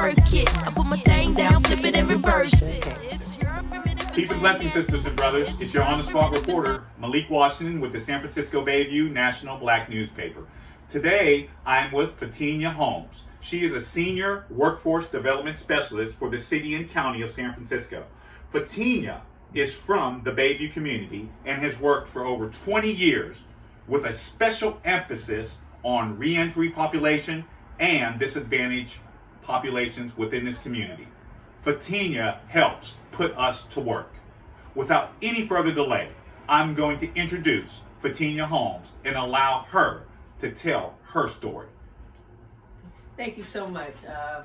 work it. I put my thing down, flip it and reverse it. Peace and blessings, sisters and brothers. It's your on-the-spot reporter, Malik Washington, with the San Francisco Bayview National Black Newspaper. Today, I'm with Fathina Holmes. She is a senior workforce development specialist for the city and county of San Francisco. Fathina is from the Bayview community and has worked for over 20 years with a special emphasis on reentry population and disadvantaged populations within this community. Fathina helps put us to work. Without any further delay, I'm going to introduce Fathina Holmes and allow her to tell her story. Thank you so much.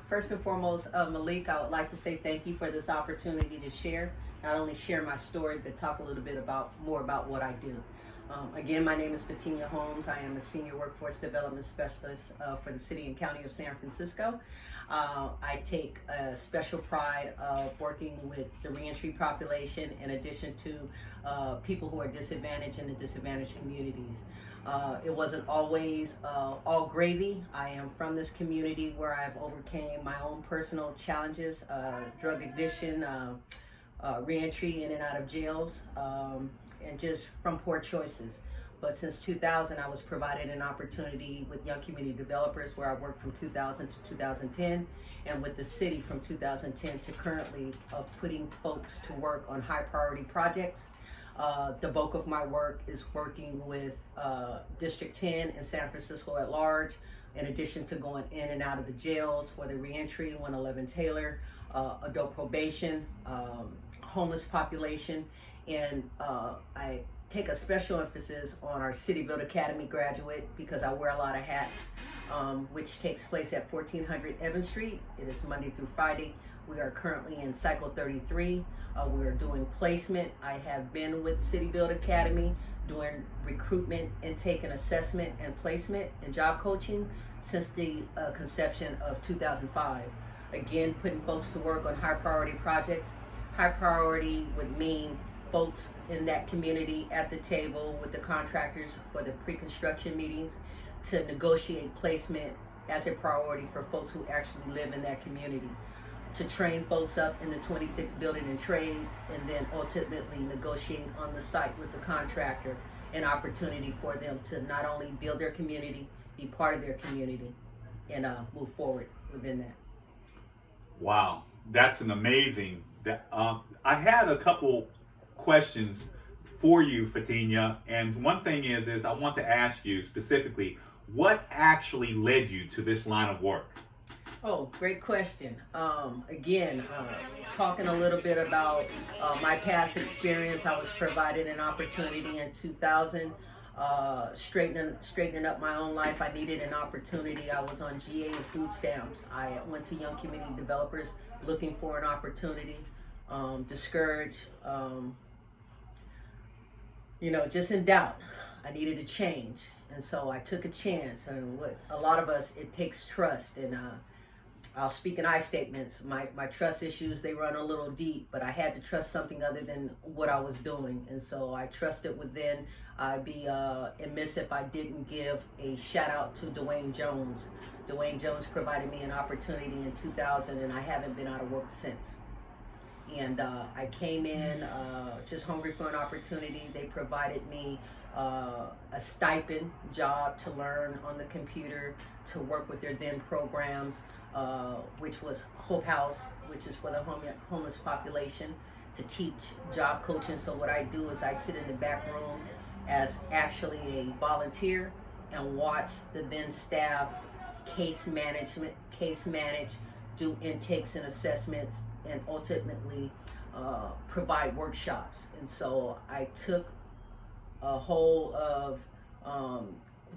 First and foremost, Malik, I would like to say thank you for this opportunity to share, not only share my story, but talk a little bit more about what I do. Again, my name is Fathina Holmes. I am a senior workforce development specialist for the city and county of San Francisco. I take a special pride of working with the reentry population in addition to people who are disadvantaged in the disadvantaged communities. It wasn't always all gravy. I am from this community where I've overcame my own personal challenges, drug addiction, reentry in and out of jails, and just from poor choices. But since 2000, I was provided an opportunity with Young Community Developers, where I worked from 2000 to 2010, and with the city from 2010 to currently, of putting folks to work on high priority projects. The bulk of my work is working with District 10 and San Francisco at large, in addition to going in and out of the jails for the reentry, 111 Taylor, adult probation, homeless population, and I take a special emphasis on our City Build Academy graduate because I wear a lot of hats, which takes place at 1400 Evans Street. It is Monday through Friday. We are currently in cycle 33. We are doing placement. I have been with City Build Academy doing recruitment, intake and assessment and placement and job coaching since the conception of 2005. Again, putting folks to work on high priority projects. High priority would mean folks in that community at the table with the contractors for the pre-construction meetings to negotiate placement as a priority for folks who actually live in that community, to train folks up in the 26 building and trades, and then ultimately negotiate on the site with the contractor an opportunity for them to not only build their community, be part of their community, and move forward within that. Wow, that's an amazing. I had a couple questions for you, Fathina, and one thing is I want to ask you specifically, what actually led you to this line of work? Oh, great question. Again, talking a little bit about my past experience, I was provided an opportunity in 2000, straightening up my own life. I needed an opportunity. I was on GA and food stamps. I went to Young Community Developers looking for an opportunity, discouraged, just in doubt. I needed a change. And so I took a chance. And what a lot of us, it takes trust. And I'll speak in I statements. My trust issues, they run a little deep, but I had to trust something other than what I was doing. And so I trusted within. I'd be amiss if I didn't give a shout out to Dwayne Jones. Dwayne Jones provided me an opportunity in 2000, and I haven't been out of work since. And I came in just hungry for an opportunity. They provided me a stipend job to learn on the computer, to work with their then programs, which was Hope House, which is for the homeless population, to teach job coaching. So what I do is I sit in the back room as actually a volunteer and watch the then staff case manage, do intakes and assessments, and ultimately provide workshops. And so I took a hold of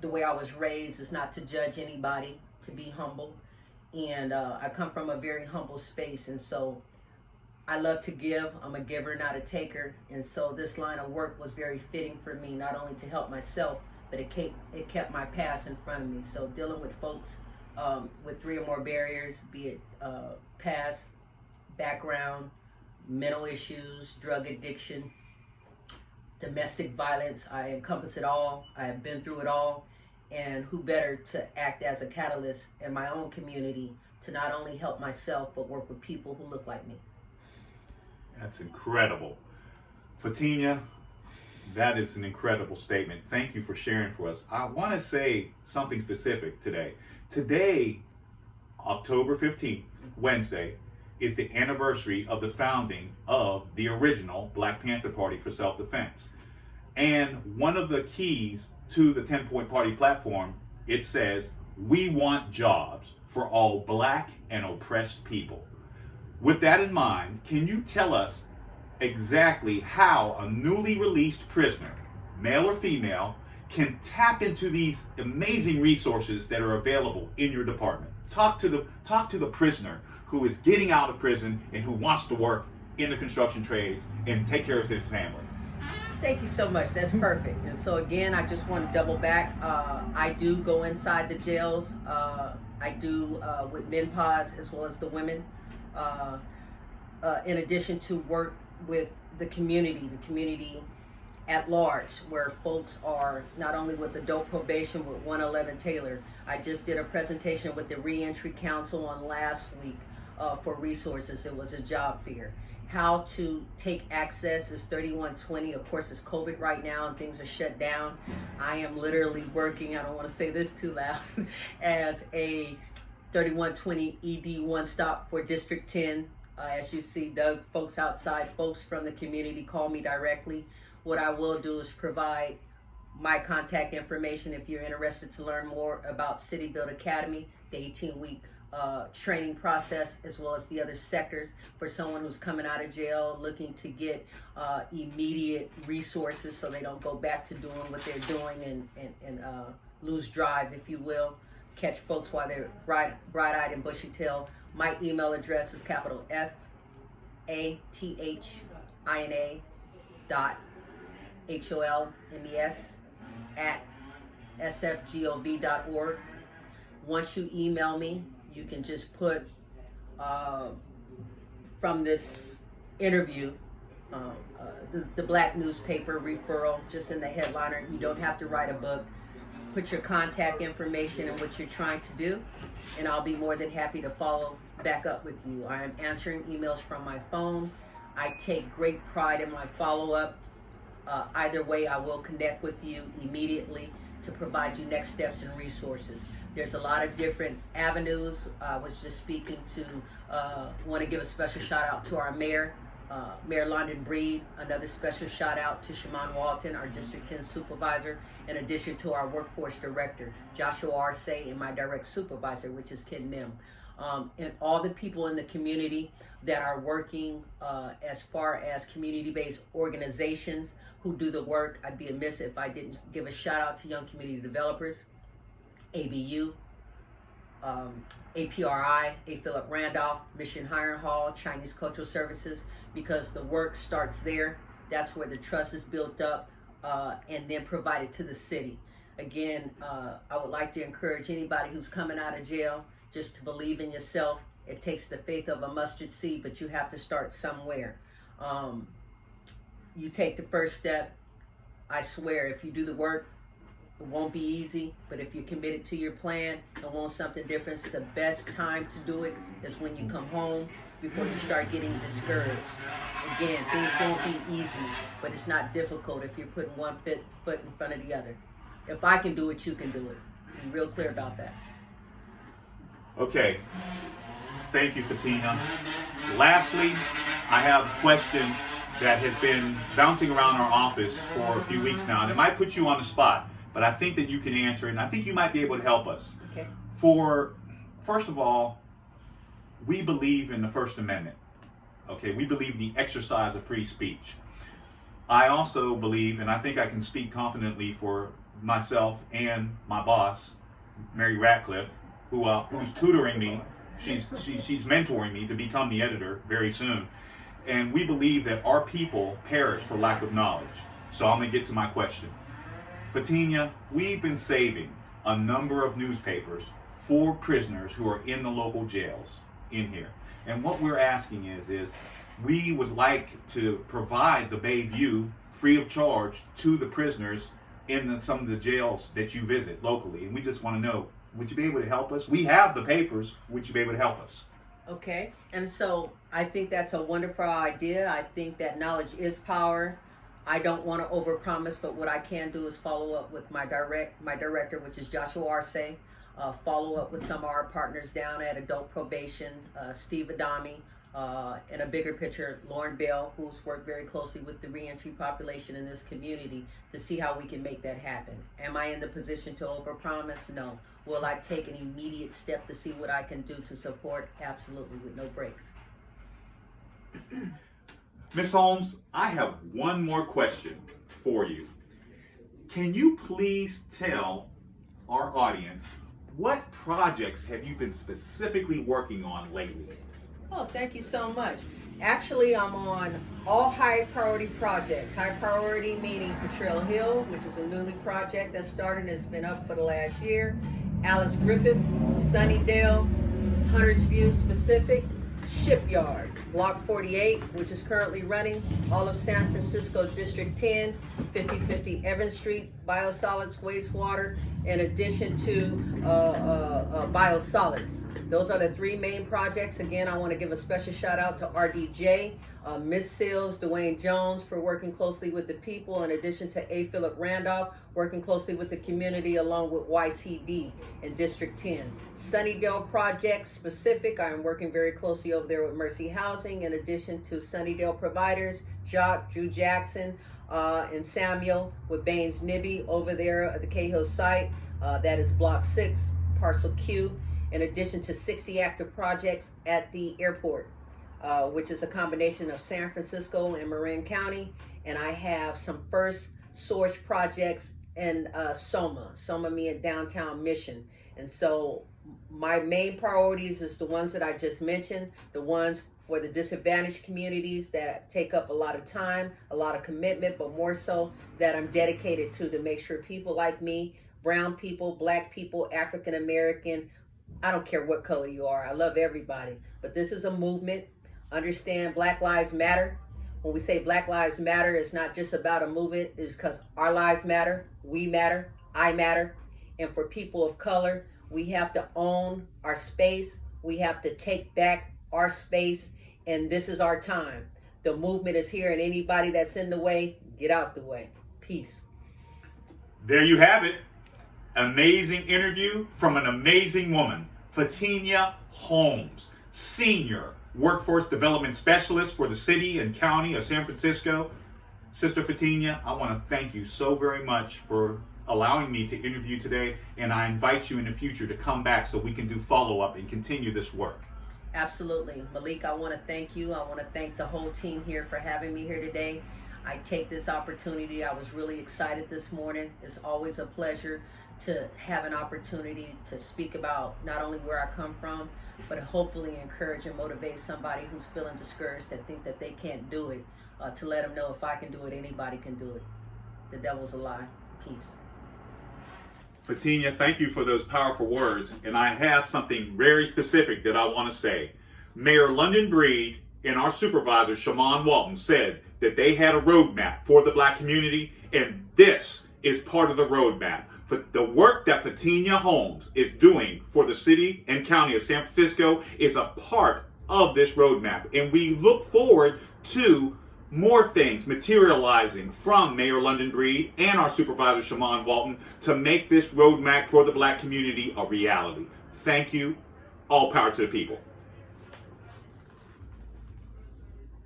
the way I was raised is not to judge anybody, to be humble. And I come from a very humble space, and so I love to give. I'm a giver, not a taker. And so this line of work was very fitting for me, not only to help myself, but it kept my past in front of me. So dealing with folks with 3 or more barriers, be it past, background, mental issues, drug addiction, domestic violence, I encompass it all. I have been through it all. And who better to act as a catalyst in my own community to not only help myself, but work with people who look like me. That's incredible. Fathina, that is an incredible statement. Thank you for sharing for us. I want to say something specific today. Today, October 15th, Wednesday, is the anniversary of the founding of the original Black Panther Party for Self-Defense. And one of the keys to the 10-point party platform, it says, we want jobs for all Black and oppressed people. With that in mind, can you tell us exactly how a newly released prisoner, male or female, can tap into these amazing resources that are available in your department? Talk to the prisoner who is getting out of prison and who wants to work in the construction trades and take care of his family. Thank you so much. That's perfect. And so again, I just want to double back. I do go inside the jails. I do with men pods as well as the women. In addition to work with the community at large, where folks are not only with adult probation with 111 Taylor. I just did a presentation with the Reentry Council on last week for resources. It was a job fair. How to take access is 3120. Of course, it's COVID right now and things are shut down. I am literally working, I don't want to say this too loud, as a 3120 ED one stop for District 10. As you see, Doug, folks outside, folks from the community call me directly. What I will do is provide my contact information if you're interested to learn more about City Build Academy, the 18-week training process, as well as the other sectors for someone who's coming out of jail looking to get immediate resources so they don't go back to doing what they're doing and lose drive, if you will. Catch folks while they're bright-eyed and bushy-tailed. My email address is capital FATHINA dot HOLMES at sfgov.org. Once you email me, you can just put from this interview the Black newspaper referral just in the headliner. You don't have to write a book. Put your contact information and what you're trying to do, and I'll be more than happy to follow back up with you. I am answering emails from my phone. I take great pride in my follow-up. Either way, I will connect with you immediately to provide you next steps and resources. There's a lot of different avenues. I was just speaking to, want to give a special shout out to our mayor, Mayor London Breed. Another special shout out to Shaman Walton, our District 10 supervisor, in addition to our workforce director, Joshua Arce, and my direct supervisor, which is Ken Nim. And all the people in the community that are working as far as community-based organizations who do the work. I'd be amiss if I didn't give a shout out to Young Community Developers, ABU, APRI, A. Philip Randolph, Mission Hiring Hall, Chinese Cultural Services, because the work starts there. That's where the trust is built up and then provided to the city. Again, I would like to encourage anybody who's coming out of jail just to believe in yourself. It takes the faith of a mustard seed, but you have to start somewhere. You take the first step. I swear, if you do the work, it won't be easy, but if you're committed to your plan and want something different, the best time to do it is when you come home before you start getting discouraged. Again, things won't be easy, but it's not difficult if you're putting one foot in front of the other. If I can do it, you can do it. Be real clear about that. Okay. Thank you, Fathina. Lastly, I have a question that has been bouncing around our office for a few weeks now, and it might put you on the spot, but I think that you can answer it, and I think you might be able to help us. Okay. First of all, we believe in the First Amendment. Okay, we believe the exercise of free speech. I also believe, and I think I can speak confidently for myself and my boss, Mary Ratcliffe, who's tutoring me. She's mentoring me to become the editor very soon. And we believe that our people perish for lack of knowledge. So I'm going to get to my question. Fathina, we've been saving a number of newspapers for prisoners who are in the local jails in here. And what we're asking is we would like to provide the Bayview free of charge to the prisoners in some of the jails that you visit locally. And we just want to know, Would you be able to help us? We have the papers. Would you be able to help us? Okay, and so I think that's a wonderful idea. I think that knowledge is power. I don't want to overpromise, but what I can do is follow up with my director, which is Joshua Arce. Follow up with some of our partners down at Adult Probation, Steve Adami, and a bigger picture, Lauren Bell, who's worked very closely with the reentry population in this community to see how we can make that happen. Am I in the position to overpromise? No. Will I take an immediate step to see what I can do to support? Absolutely, with no breaks. Ms. Holmes, I have one more question for you. Can you please tell our audience what projects have you been specifically working on lately? Oh, thank you so much. Actually, I'm on all high priority projects. High priority meaning Potrero Hill, which is a newly project that started and has been up for the last year. Alice Griffith, Sunnydale, Hunters View Specific, Shipyard, Block 48, which is currently running, all of San Francisco District 10, 5050 Evans Street, biosolids, wastewater, in addition to biosolids. Those are the three main projects. Again, I want to give a special shout out to RDJ, Miss Sills, Dwayne Jones for working closely with the people, in addition to A. Philip Randolph, working closely with the community along with YCD in District 10. Sunnydale Project Specific, I'm working very closely over there with Mercy Housing, in addition to Sunnydale Providers, Jock, Drew Jackson, and Samuel with Baines Nibby over there at the Cahill site. That is Block 6, Parcel Q, in addition to 60 active projects at the airport, which is a combination of San Francisco and Marin County. And I have some first source projects in Soma meaning downtown Mission. And so my main priorities is the ones that I just mentioned, the ones for the disadvantaged communities that take up a lot of time, a lot of commitment, but more so that I'm dedicated to make sure people like me, brown people, black people, African American, I don't care what color you are, I love everybody. But this is a movement. Understand Black Lives Matter. When we say Black Lives Matter, it's not just about a movement, it's because our lives matter, we matter, I matter. And for people of color, we have to own our space. We have to take back our space, and this is our time. The movement is here, and anybody that's in the way, get out the way. Peace. There you have it. Amazing interview from an amazing woman, Fathina Holmes, Senior Workforce Development Specialist for the City and County of San Francisco. Sister Fathina, I want to thank you so very much for allowing me to interview today, and I invite you in the future to come back so we can do follow-up and continue this work. Absolutely. Malik, I want to thank you. I want to thank the whole team here for having me here today. I take this opportunity. I was really excited this morning. It's always a pleasure to have an opportunity to speak about not only where I come from, but hopefully encourage and motivate somebody who's feeling discouraged that think that they can't do it, to let them know if I can do it, anybody can do it. The devil's a lie. Peace. Fathina, thank you for those powerful words, and I have something very specific that I want to say. Mayor London Breed and our supervisor, Shaman Walton, said that they had a roadmap for the black community, and this is part of the roadmap. For the work that Fathina Holmes is doing for the city and county of San Francisco is a part of this roadmap, and we look forward to more things materializing from Mayor London Breed and our supervisor, Shaman Walton, to make this roadmap for the black community a reality. Thank you. All power to the people.